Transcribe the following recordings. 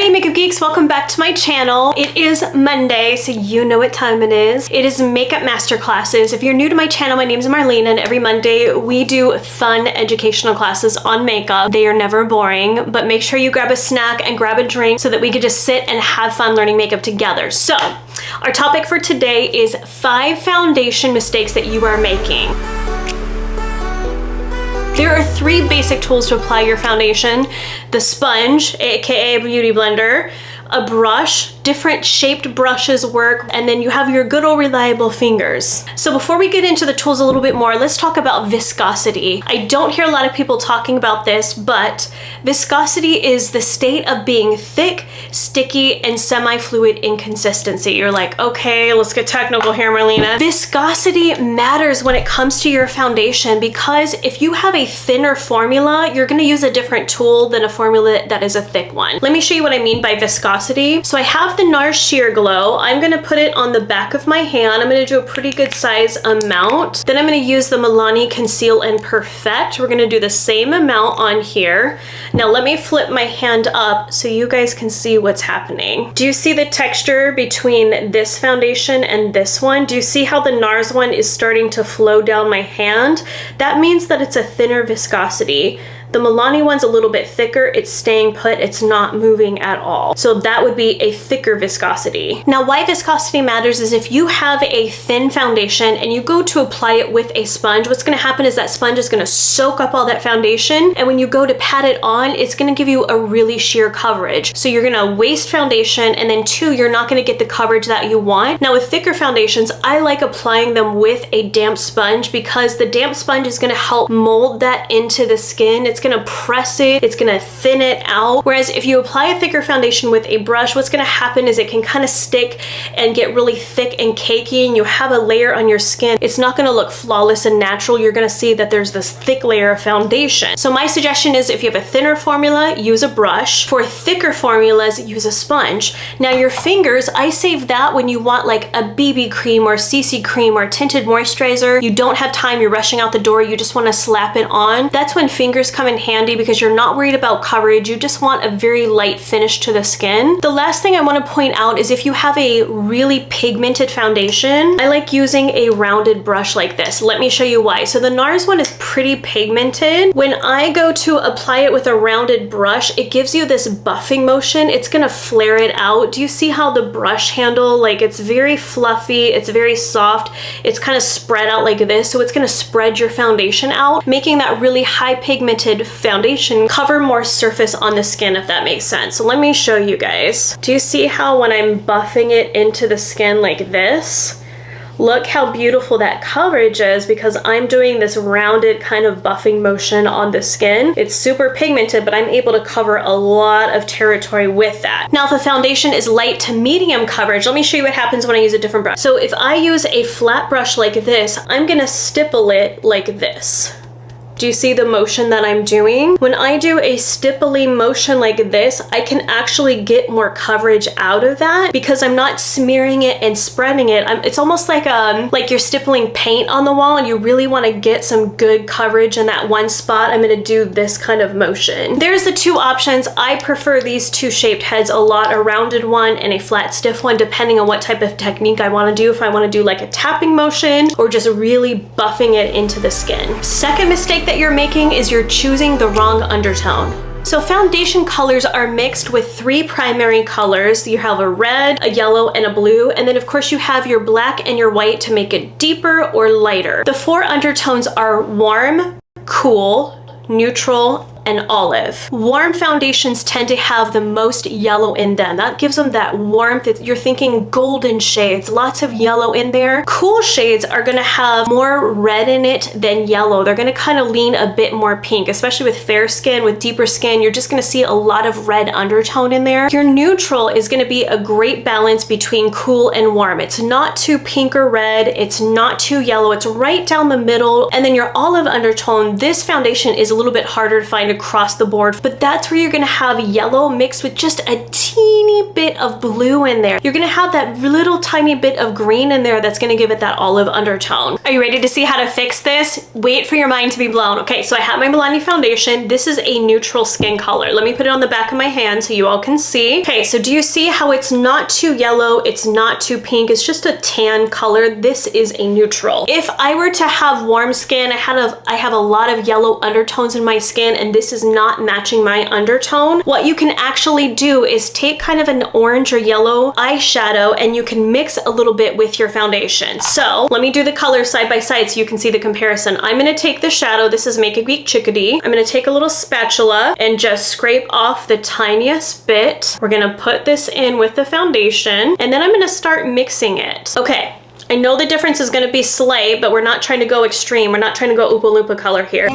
Alright, makeup geeks, welcome back to my channel. It is Monday, so you know what time it is. It is makeup masterclasses. If you're new to my channel, my name is Marlena, and every Monday we do fun educational classes on makeup. They are never boring, but make sure you grab a snack and grab a drink so that we can just sit and have fun learning makeup together. So, our topic for today is 5 foundation mistakes that you are making. There are 3 basic tools to apply your foundation: the sponge, aka a beauty blender, a brush. Different shaped brushes work, and then you have your good old reliable fingers. So before we get into the tools a little bit more, let's talk about viscosity. I don't hear a lot of people talking about this, but viscosity is the state of being thick, sticky, and semi-fluid inconsistency. You're like, okay, let's get technical here, Marlena. Viscosity matters when it comes to your foundation, because if you have a thinner formula, you're gonna use a different tool than a formula that is a thick one. Let me show you what I mean by viscosity. So I have the NARS Sheer Glow. I'm gonna put it on the back of my hand. I'm gonna do a pretty good size amount. Then I'm gonna use the Milani Conceal and Perfect. We're gonna do the same amount on here. Now let me flip my hand up so you guys can see what's happening. Do you see the texture between this foundation and this one? Do you see how the NARS one is starting to flow down my hand? That means that it's a thinner viscosity. The Milani one's a little bit thicker. It's staying put. It's not moving at all. So that would be a thicker viscosity. Now, why viscosity matters is if you have a thin foundation and you go to apply it with a sponge, what's gonna happen is that sponge is gonna soak up all that foundation, and when you go to pat it on, it's gonna give you a really sheer coverage. So you're gonna waste foundation, and then 2, you're not gonna get the coverage that you want. Now with thicker foundations, I like applying them with a damp sponge, because the damp sponge is gonna help mold that into the skin. It's gonna press it, it's gonna thin it out. Whereas if you apply a thicker foundation with a brush, what's gonna happen is it can kind of stick and get really thick and cakey, and you have a layer on your skin. It's not gonna look flawless and natural. You're gonna see that there's this thick layer of foundation. So my suggestion is, if you have a thinner formula, use a brush. For thicker formulas, use a sponge. Now your fingers, I save that when you want like a BB cream or CC cream or tinted moisturizer. You don't have time, you're rushing out the door, you just wanna slap it on. That's when fingers come in handy, because you're not worried about coverage. You just want a very light finish to the skin. The last thing I want to point out is if you have a really pigmented foundation, I like using a rounded brush like this. Let me show you why. So the NARS one is pretty pigmented. When I go to apply it with a rounded brush, it gives you this buffing motion. It's gonna flare it out. Do you see how the brush handle, like, it's very fluffy, it's very soft, it's kind of spread out like this, so it's gonna spread your foundation out, making that really high pigmented foundation cover more surface on the skin, if that makes sense. So let me show you guys. Do you see how when I'm buffing it into the skin like this, look how beautiful that coverage is, because I'm doing this rounded kind of buffing motion on the skin. It's super pigmented, but I'm able to cover a lot of territory with that. Now, if the foundation is light to medium coverage, let me show you what happens when I use a different brush. So if I use a flat brush like this, I'm gonna stipple it like this. Do you see the motion that I'm doing? When I do a stipply motion like this, I can actually get more coverage out of that, because I'm not smearing it and spreading it. It's almost like you're stippling paint on the wall, and you really want to get some good coverage in that one spot. I'm gonna do this kind of motion. There's the 2 options. I prefer these 2 shaped heads a lot, a rounded one and a flat stiff one, depending on what type of technique I want to do. If I want to do like a tapping motion or just really buffing it into the skin. Second mistake that you're making is you're choosing the wrong undertone. So foundation colors are mixed with 3 primary colors. You have a red, a yellow, and a blue, and then of course you have your black and your white to make it deeper or lighter. The 4 undertones are warm, cool, neutral, and olive. Warm foundations tend to have the most yellow in them. That gives them that warmth. You're thinking golden shades, lots of yellow in there. Cool shades are gonna have more red in it than yellow. They're gonna kind of lean a bit more pink, especially with fair skin. With deeper skin, you're just gonna see a lot of red undertone in there. Your neutral is gonna be a great balance between cool and warm. It's not too pink or red, it's not too yellow, it's right down the middle. And then your olive undertone, this foundation is a little bit harder to find a across the board, but that's where you're gonna have yellow mixed with just a teeny bit of blue in there. You're gonna have that little tiny bit of green in there that's gonna give it that olive undertone. Are you ready to see how to fix this? Wait for your mind to be blown. Okay, so I have my Milani foundation. This is a neutral skin color. Let me put it on the back of my hand so you all can see. Okay, so do you see how it's not too yellow, it's not too pink, it's just a tan color? This is a neutral. If I were to have warm skin, I have a lot of yellow undertones in my skin and this is not matching my undertone, what you can actually do is take kind of an orange or yellow eyeshadow and you can mix a little bit with your foundation. So let me do the colors side by side so you can see the comparison. I'm gonna take the shadow, this is Make a Geek Chickadee. I'm gonna take a little spatula and just scrape off the tiniest bit. We're gonna put this in with the foundation and then I'm gonna start mixing it. Okay, I know the difference is gonna be slight, but we're not trying to go extreme. We're not trying to go Oopa Loopa color here.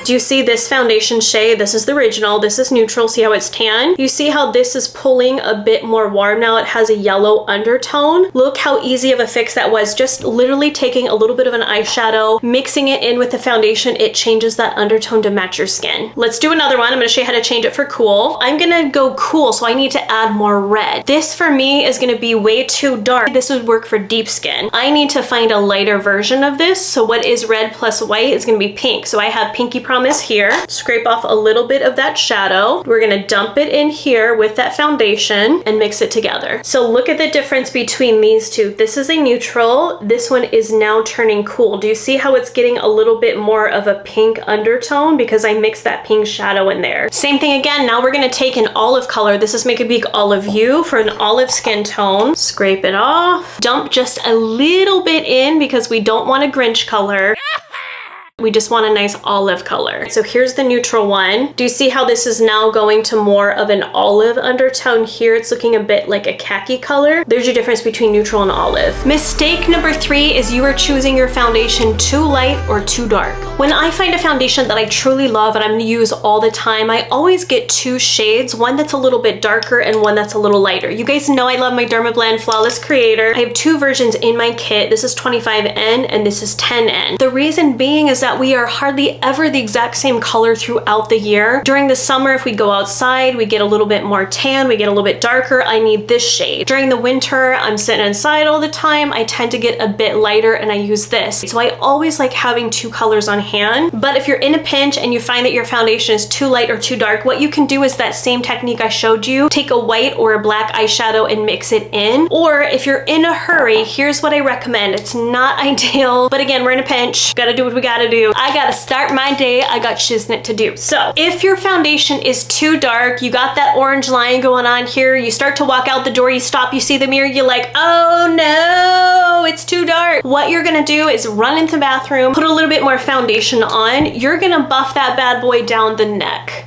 Do you see this foundation shade? This is the original, this is neutral. See how it's tan? You see how this is pulling a bit more warm now? It has a yellow undertone. Look how easy of a fix that was. Just literally taking a little bit of an eyeshadow, mixing it in with the foundation, it changes that undertone to match your skin. Let's do another one. I'm gonna show you how to change it for cool. I'm gonna go cool, so I need to add more red. This for me is gonna be way too dark. This would work for deep skin. I need to find a lighter version of this, so what is red plus white is gonna be pink. So I have Pinky Promise here. Scrape off a little bit of that shadow. We're gonna dump it in here with that foundation and mix it together. So look at the difference between these two. This is a neutral. This one is now turning cool. Do you see how it's getting a little bit more of a pink undertone because I mixed that pink shadow in there? Same thing again. Now we're gonna take an olive color. This is Make a Geek Olive You for an olive skin tone. Scrape it off. Dump just a little bit in because we don't want a Grinch color. We just want a nice olive color. So here's the neutral one. Do you see how this is now going to more of an olive undertone? Here it's looking a bit like a khaki color. There's your difference between neutral and olive. Mistake number 3 is you are choosing your foundation too light or too dark. When I find a foundation that I truly love and I'm gonna use all the time, I always get 2 shades, one that's a little bit darker and one that's a little lighter. You guys know I love my Dermablend Flawless Creator. I have 2 versions in my kit. This is 25N and this is 10N. The reason being is that we are hardly ever the exact same color throughout the year. During the summer, if we go outside, we get a little bit more tan, we get a little bit darker. I need this shade. During the winter, I'm sitting inside all the time. I tend to get a bit lighter and I use this. So I always like having 2 colors on hand. But if you're in a pinch and you find that your foundation is too light or too dark, what you can do is that same technique I showed you. Take a white or a black eyeshadow and mix it in. Or if you're in a hurry, here's what I recommend. It's not ideal, but again, we're in a pinch. Gotta do what we gotta do. I gotta start my day. I got shiznit to do. So if your foundation is too dark, you got that orange line going on here, you start to walk out the door, you stop, you see the mirror, you're like, oh no, it's too dark. What you're gonna do is run into the bathroom, put a little bit more foundation on. You're gonna buff that bad boy down the neck.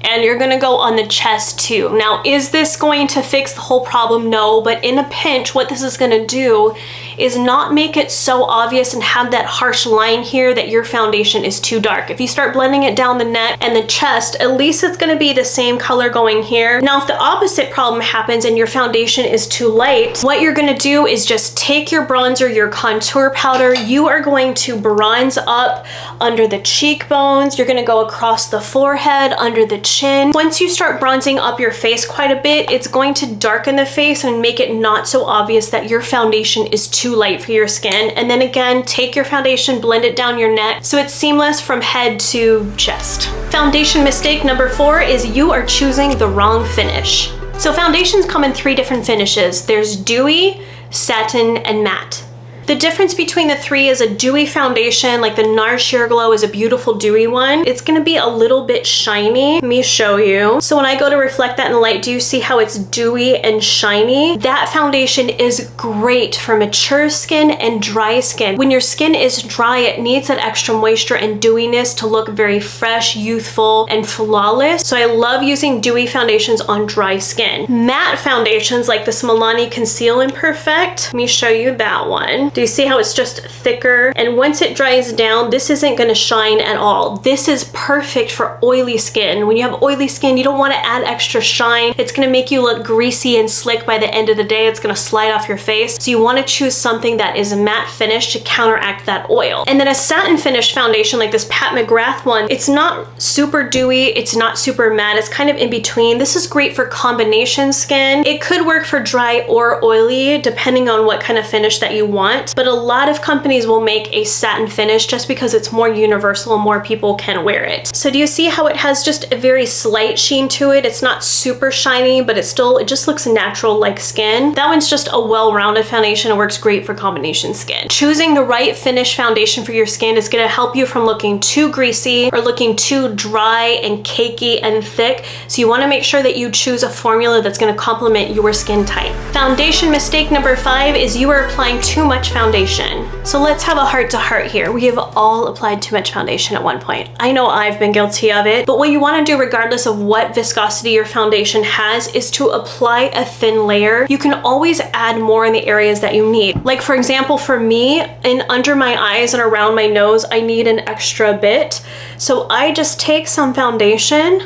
And you're gonna go on the chest too. Now, is this going to fix the whole problem? No, but in a pinch, what this is gonna do is not make it so obvious and have that harsh line here that your foundation is too dark. If you start blending it down the neck and the chest, at least it's gonna be the same color going here. Now, if the opposite problem happens and your foundation is too light, what you're gonna do is just take your bronzer, your contour powder, you are going to bronze up under the cheekbones, you're gonna go across the forehead, under the chin. Once you start bronzing up your face quite a bit, it's going to darken the face and make it not so obvious that your foundation is too light for your skin. And then again, take your foundation, blend it down your neck so it's seamless from head to chest. Foundation mistake number 4 is you are choosing the wrong finish. So foundations come in 3 different finishes. There's dewy, satin, and matte. The difference between the 3 is a dewy foundation, like the NARS Sheer Glow is a beautiful dewy one. It's gonna be a little bit shiny. Let me show you. So when I go to reflect that in the light, do you see how it's dewy and shiny? That foundation is great for mature skin and dry skin. When your skin is dry, it needs that extra moisture and dewiness to look very fresh, youthful, and flawless. So I love using dewy foundations on dry skin. Matte foundations like this Milani Conceal Imperfect, let me show you that one. Do you see how it's just thicker? And once it dries down, this isn't gonna shine at all. This is perfect for oily skin. When you have oily skin, you don't wanna add extra shine. It's gonna make you look greasy and slick by the end of the day. It's gonna slide off your face. So you wanna choose something that is matte finish to counteract that oil. And then a satin finish foundation like this Pat McGrath one, it's not super dewy, it's not super matte, it's kind of in between. This is great for combination skin. It could work for dry or oily depending on what kind of finish that you want, but a lot of companies will make a satin finish just because it's more universal and more people can wear it. So do you see how it has just a very slight sheen to it? It's not super shiny, but it just looks natural like skin. That one's just a well-rounded foundation. It works great for combination skin. Choosing the right finish foundation for your skin is gonna help you from looking too greasy or looking too dry and cakey and thick. So you wanna make sure that you choose a formula that's gonna complement your skin type. Foundation mistake number 5 is you are applying too much foundation. So let's have a heart-to-heart here. We have all applied too much foundation at one point. I know I've been guilty of it, but what you wanna do regardless of what viscosity your foundation has is to apply a thin layer. You can always add more in the areas that you need. Like for example, for me, under my eyes and around my nose, I need an extra bit. So I just take some foundation,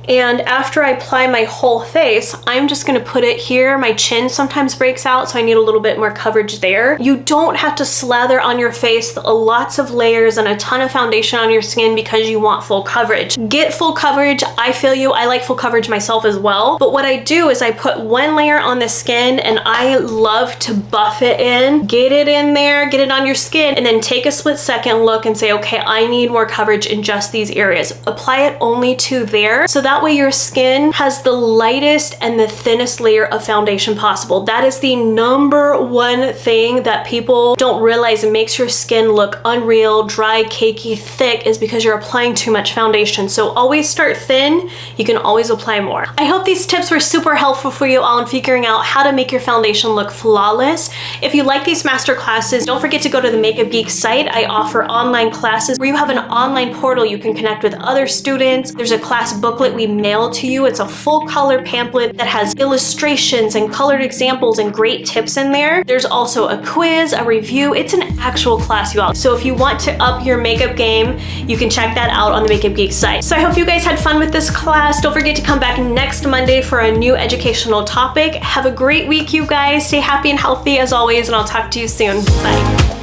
and after I apply my whole face, I'm just gonna put it here. My chin sometimes breaks out, so I need a little bit more coverage there. You don't have to slather on your face lots of layers and a ton of foundation on your skin because you want full coverage. Get full coverage. I feel you. I like full coverage myself as well. But what I do is I put one layer on the skin and I love to buff it in. Get it in there, get it on your skin, and then take a split second look and say, okay, I need more coverage in just these areas. Apply it only to there, so that way your skin has the lightest and the thinnest layer of foundation possible. That is the number one thing that people don't realize it makes your skin look unreal, dry, cakey, thick, is because you're applying too much foundation. So always start thin. You can always apply more. I hope these tips were super helpful for you all in figuring out how to make your foundation look flawless. If you like these master classes, don't forget to go to the Makeup Geek site. I offer online classes where you have an online portal. You can connect with other students. There's a class booklet we mail to you. It's a full color pamphlet that has illustrations and colored examples and great tips in there. There's also a quiz, a review. It's an actual class, you all. So if you want to up your makeup game, you can check that out on the Makeup Geek site. So I hope you guys had fun with this class. Don't forget to come back next Monday for a new educational topic. Have a great week, you guys. Stay happy and healthy as always, and I'll talk to you soon. Bye.